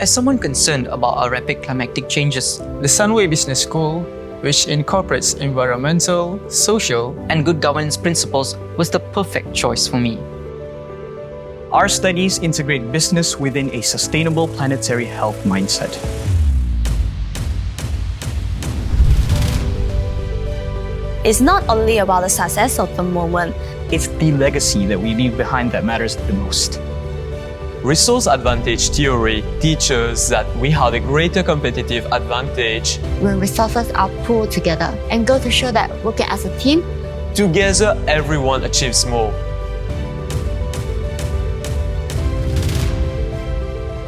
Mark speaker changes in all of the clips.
Speaker 1: As someone concerned about our rapid climatic changes,
Speaker 2: The Sunway Business School, which incorporates environmental, social,
Speaker 1: and good governance principles was the perfect choice for me.
Speaker 3: Our studies integrate business within a sustainable planetary health mindset.
Speaker 4: It's not only about the success of the moment,
Speaker 3: It's the legacy that we leave behind that matters the most.
Speaker 5: Resource advantage theory teaches that we have a greater competitive advantage.
Speaker 6: when resources are pooled together, and go to show that working as a team,
Speaker 5: Together, everyone achieves more.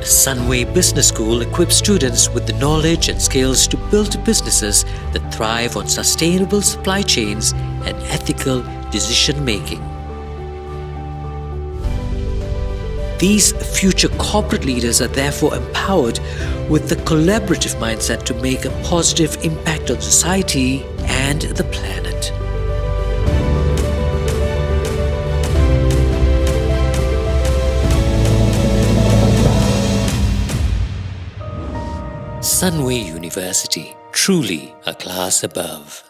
Speaker 7: The Sunway Business School equips students with the knowledge and skills to build businesses that thrive on sustainable supply chains and ethical decision-making. These future corporate leaders are therefore empowered with the collaborative mindset to make a positive impact on society and the planet. Sunway University, truly a class above.